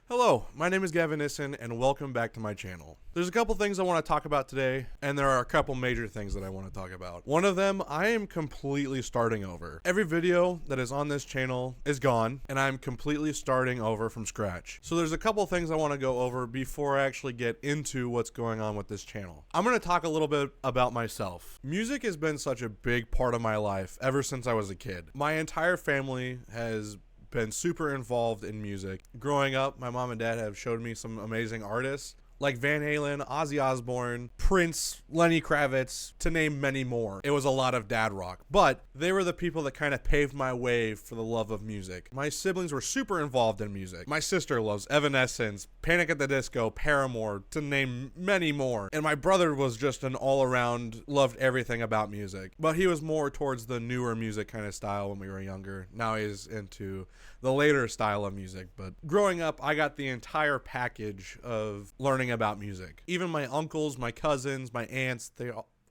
Hello, my name is Gavin Nissen, and welcome back to my channel. There's a couple things I want to talk about today, and there are a couple major things that I want to talk about. One of them, I am completely starting over. Every video that is on this channel is gone, and I'm completely starting over from scratch. So there's a couple things I want to go over before I actually get into what's going on with this channel. I'm going to talk a little bit about myself. Music has been such a big part of my life ever since I was a kid. My entire family has been super involved in music. Growing up, my mom and dad have showed me some amazing artists like Van Halen, Ozzy Ozbourne, Prince, Lenny Kravitz, to name many more. It was a lot of dad rock, but they were the people that kind of paved my way for the love of music. My siblings were super involved in music. My sister loves Evanescence, Panic at the Disco, Paramore, to name many more. And my brother was just an all-around, loved everything about music. But he was more towards the newer music kind of style when we were younger. Now he's into the later style of music. But growing up, I got the entire package of learning about music. Even my uncles, my cousins, my aunts,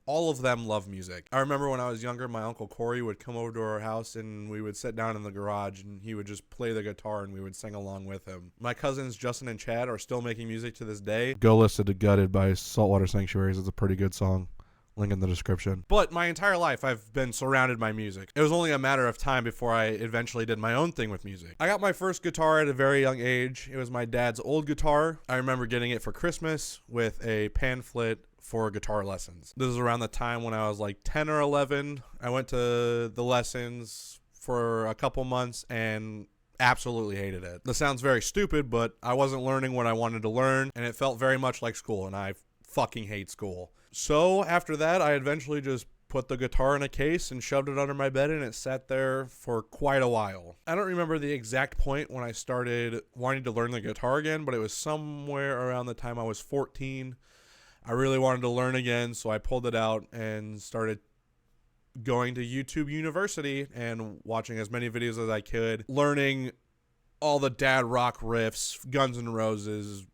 all of them love music. I remember when I was younger, my Uncle Corey would come over to our house and we would sit down in the garage and he would just play the guitar and we would sing along with him. My cousins Justin and Chad are still making music to this day. Go listen to Gutted by Saltwater Sanctuaries. It's a pretty good song. Link in the description. But my entire life, I've been surrounded by music. It was only a matter of time before I eventually did my own thing with music. I got my first guitar at a very young age. It was my dad's old guitar. I remember getting it for Christmas with a pamphlet for guitar lessons. This is around the time when I was like 10 or 11. I went to the lessons for a couple months and absolutely hated it. This sounds very stupid, but I wasn't learning what I wanted to learn, and it felt very much like school, and I fucking hate school. So after that, I eventually just put the guitar in a case and shoved it under my bed, and it sat there for quite a while. I don't remember the exact point when I started wanting to learn the guitar again, but it was somewhere around the time I was 14. I really wanted to learn again, so I pulled it out and started going to YouTube University and watching as many videos as I could, learning all the dad rock riffs, Guns N' Roses,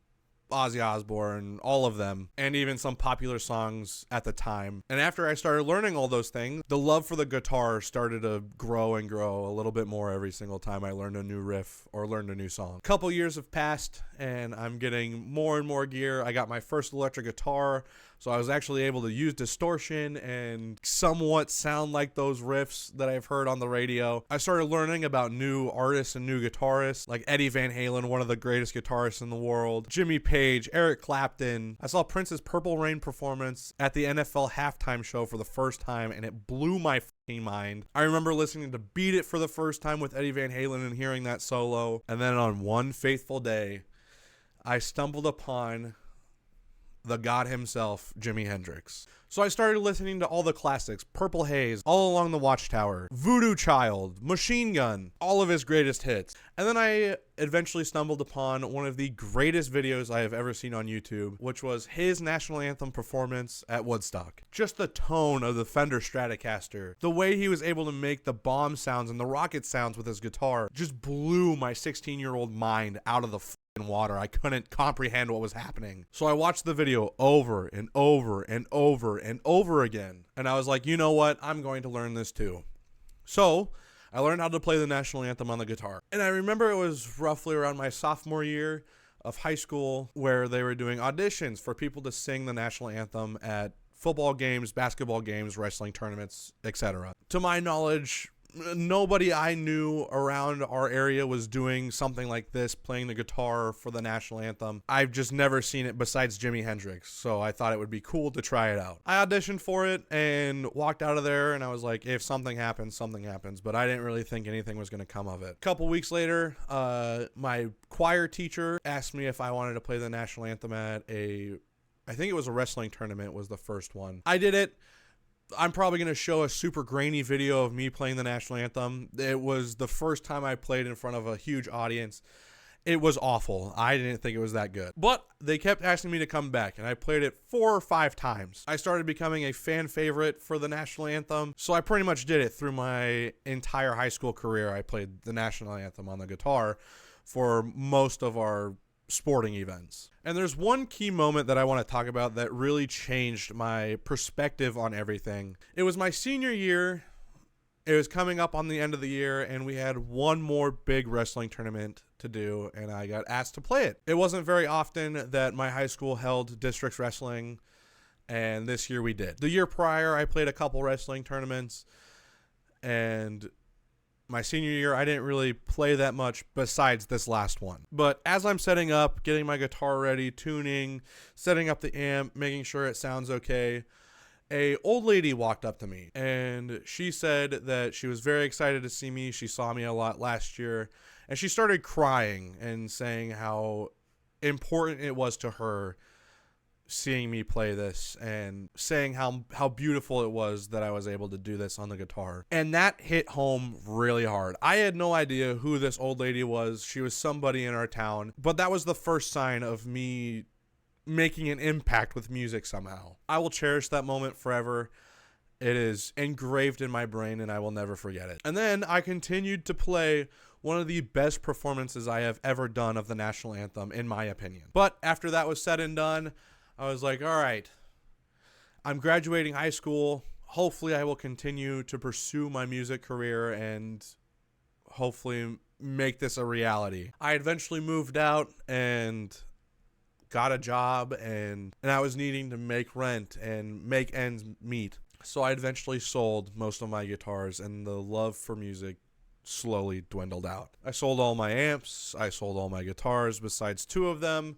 Ozzy Ozbourne, all of them, and even some popular songs at the time. And after I started learning all those things, the love for the guitar started to grow and grow a little bit more every single time I learned a new riff or learned a new song. A couple years have passed and I'm getting more and more gear. I got my first electric guitar, so I was actually able to use distortion and somewhat sound like those riffs that I've heard on the radio. I started learning about new artists and new guitarists like Eddie Van Halen, one of the greatest guitarists in the world, Jimmy Page, Eric Clapton. I saw Prince's Purple Rain performance at the NFL halftime show for the first time, and it blew my fucking mind. I remember listening to Beat It for the first time with Eddie Van Halen and hearing that solo. And then on one fateful day, I stumbled upon the god himself, Jimi Hendrix. So I started listening to all the classics, Purple Haze, All Along the Watchtower, Voodoo Child, Machine Gun, all of his greatest hits. And then I eventually stumbled upon one of the greatest videos I have ever seen on YouTube, which was his national anthem performance at Woodstock. Just the tone of the Fender Stratocaster, the way he was able to make the bomb sounds and the rocket sounds with his guitar, just blew my 16-year-old mind out of the water. I couldn't comprehend what was happening. So I watched the video over and over and over and over again. And I was like, you know what? I'm going to learn this too. So I learned how to play the national anthem on the guitar. And I remember it was roughly around my sophomore year of high school where they were doing auditions for people to sing the national anthem at football games, basketball games, wrestling tournaments, etc. To my knowledge, nobody I knew around our area was doing something like this, playing the guitar for the national anthem. I've just never seen it besides Jimi Hendrix, so I thought it would be cool to try it out. I auditioned for it and walked out of there, and I was like, if something happens, something happens, but I didn't really think anything was going to come of it. A couple weeks later, my choir teacher asked me if I wanted to play the national anthem at I think it was a wrestling tournament was the first one. I did it. I'm probably going to show a super grainy video of me playing the national anthem. It was the first time I played in front of a huge audience. It was awful. I didn't think it was that good. But they kept asking me to come back, and I played it 4 or 5 times. I started becoming a fan favorite for the national anthem, so I pretty much did it through my entire high school career. I played the national anthem on the guitar for most of our sporting events. And there's one key moment that I want to talk about that really changed my perspective on everything. It was my senior year It was coming up on the end of the year, and we had one more big wrestling tournament to do, and I got asked to play it. It wasn't very often that my high school held district wrestling, and this year we did. The year prior, I played a couple wrestling tournaments, and my senior year, I didn't really play that much besides this last one. But as I'm setting up, getting my guitar ready, tuning, setting up the amp, making sure it sounds okay, a old lady walked up to me, and she said that she was very excited to see me. She saw me a lot last year, and she started crying and saying how important it was to her seeing me play this, and saying how beautiful it was that I was able to do this on the guitar. And that hit home really hard. I had no idea who this old lady was. She was somebody in our town, but that was the first sign of me making an impact with music somehow. I will cherish that moment forever. It is engraved in my brain, and I will never forget it. And then I continued to play one of the best performances I have ever done of the national anthem, in my opinion. But after that was said and done, I was like, all right, I'm graduating high school. Hopefully I will continue to pursue my music career and hopefully make this a reality. I eventually moved out and got a job, and I was needing to make rent and make ends meet. So I eventually sold most of my guitars, and the love for music slowly dwindled out. I sold all my amps, I sold all my guitars besides 2 of them,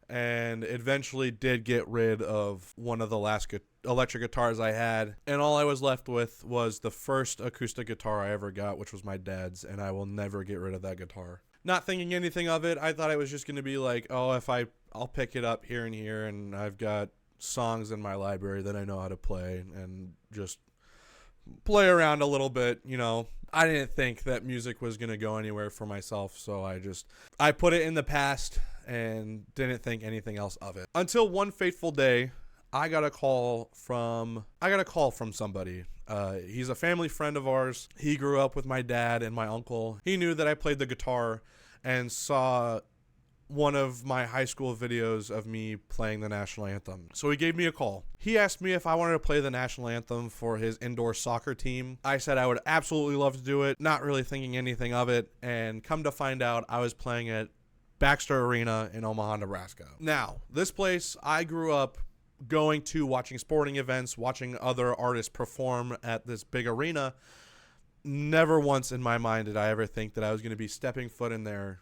and eventually did get rid of one of the last electric guitars I had, and all I was left with was the first acoustic guitar I ever got, which was my dad's, and I will never get rid of that guitar. Not thinking anything of it, I thought it was just going to be like, oh, I'll pick it up here and here, and I've got songs in my library that I know how to play, and just play around a little bit, you know. I didn't think that music was going to go anywhere for myself, so I put it in the past and didn't think anything else of it. Until one fateful day, I got a call from somebody. He's a family friend of ours. He grew up with my dad and my uncle. He knew that I played the guitar and saw one of my high school videos of me playing the national anthem. So he gave me a call. He asked me if I wanted to play the national anthem for his indoor soccer team. I said I would absolutely love to do it, not really thinking anything of it, and come to find out I was playing at Baxter Arena in Omaha, Nebraska. Now, this place I grew up going to, watching sporting events, watching other artists perform at this big arena. Never once in my mind did I ever think that I was going to be stepping foot in there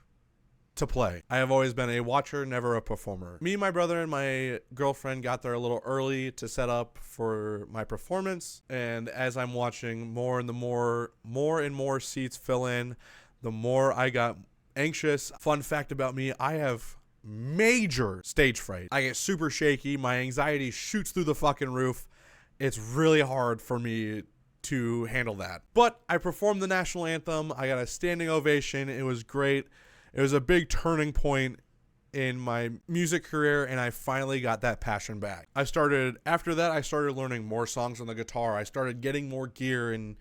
to play. I have always been a watcher, never a performer. Me, my brother, and my girlfriend got there a little early to set up for my performance, and as I'm watching more and more seats fill in, the more I got anxious. Fun fact about me, I have major stage fright. I get super shaky. My anxiety shoots through the fucking roof. It's really hard for me to handle that. But I performed the national anthem. I got a standing ovation. It was great. It was a big turning point in my music career, and I finally got that passion back. After that, I started learning more songs on the guitar. I started getting more gear and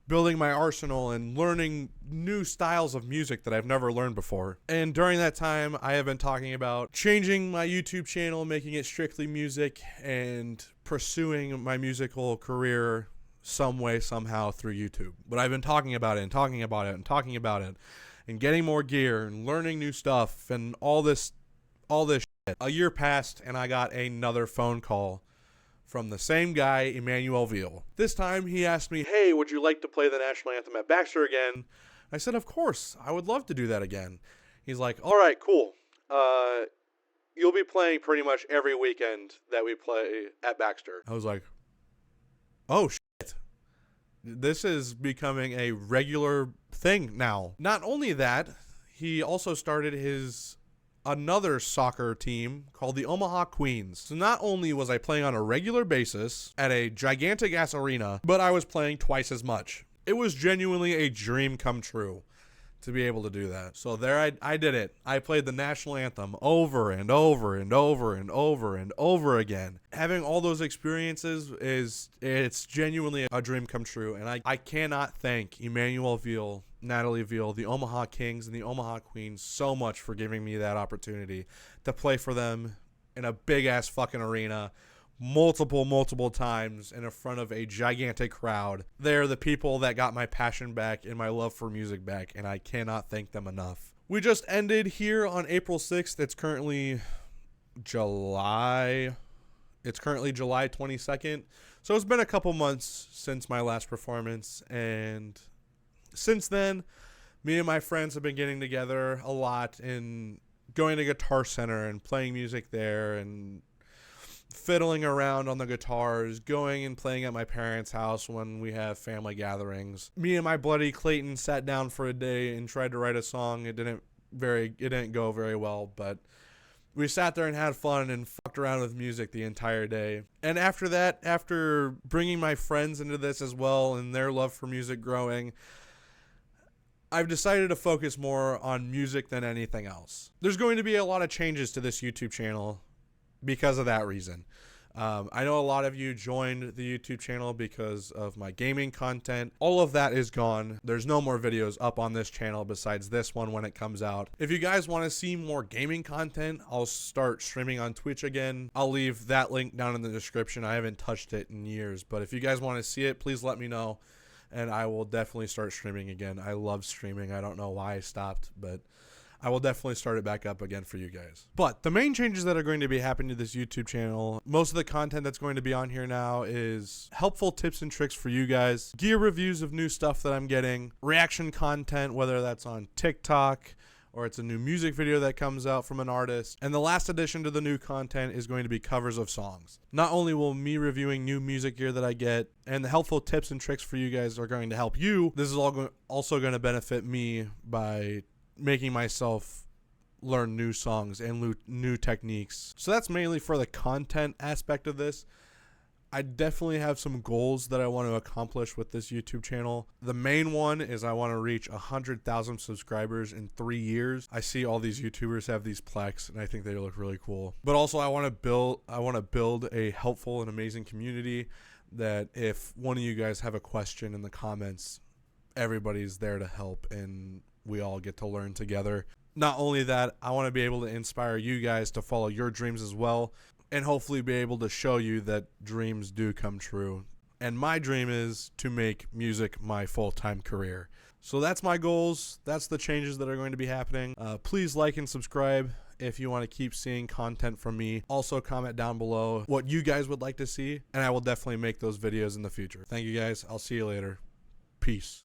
building my arsenal and learning new styles of music that I've never learned before. And during that time, I have been talking about changing my YouTube channel, making it strictly music, and pursuing my musical career some way, somehow through YouTube. But I've been talking about it and talking about it and talking about it and getting more gear and learning new stuff and all this shit. A year passed, and I got another phone call from the same guy, Emmanuel Veal. This time he asked me, hey, would you like to play the national anthem at Baxter again? I said, of course, I would love to do that again. He's like, all right, cool. You'll be playing pretty much every weekend that we play at Baxter. I was like, oh, shit. This is becoming a regular thing now. Not only that, he also started another soccer team called the Omaha Queens. So not only was I playing on a regular basis at a gigantic ass arena, but I was playing twice as much. It was genuinely a dream come true to be able to do that. So there I did it. I played the national anthem over and over and over and over and over again. Having all those experiences it's genuinely a dream come true. And I cannot thank Emmanuel Veal, Natalie Veal, the Omaha Kings, and the Omaha Queens so much for giving me that opportunity to play for them in a big ass fucking arena multiple times in front of a gigantic crowd. They're the people that got my passion back and my love for music back, and I cannot thank them enough. We just ended here on April 6th. It's currently July 22nd. So it's been a couple months since my last performance, and since then, me and my friends have been getting together a lot and going to Guitar Center and playing music there and fiddling around on the guitars, going and playing at my parents' house when we have family gatherings. Me and my buddy Clayton sat down for a day and tried to write a song. It didn't go very well, but we sat there and had fun and fucked around with music the entire day. And after that, after bringing my friends into this as well and their love for music growing, I've decided to focus more on music than anything else. There's going to be a lot of changes to this YouTube channel because of that reason. I know a lot of you joined the YouTube channel because of my gaming content. All of that is gone. There's no more videos up on this channel besides this one when it comes out. If you guys want to see more gaming content, I'll start streaming on Twitch again. I'll leave that link down in the description. I haven't touched it in years, but if you guys want to see it, please let me know, and I will definitely start streaming again. I love streaming. I don't know why I stopped, but I will definitely start it back up again for you guys. But the main changes that are going to be happening to this YouTube channel, most of the content that's going to be on here now is helpful tips and tricks for you guys, gear reviews of new stuff that I'm getting, reaction content, whether that's on TikTok or it's a new music video that comes out from an artist. And the last addition to the new content is going to be covers of songs. Not only will me reviewing new music gear that I get and the helpful tips and tricks for you guys are going to help you, this is also going to benefit me by making myself learn new songs and new techniques. So that's mainly for the content aspect of this. I definitely have some goals that I want to accomplish with this YouTube channel. The main one is I want to reach 100,000 subscribers in 3 years. I see all these YouTubers have these plaques and I think they look really cool. But also I want to build a helpful and amazing community that if one of you guys have a question in the comments, everybody's there to help and we all get to learn together. Not only that, I want to be able to inspire you guys to follow your dreams as well, and hopefully be able to show you that dreams do come true. And my dream is to make music my full-time career. So that's my goals. That's the changes that are going to be happening. Please like and subscribe if you want to keep seeing content from me. Also comment down below what you guys would like to see, and I will definitely make those videos in the future. Thank you guys. I'll see you later. Peace.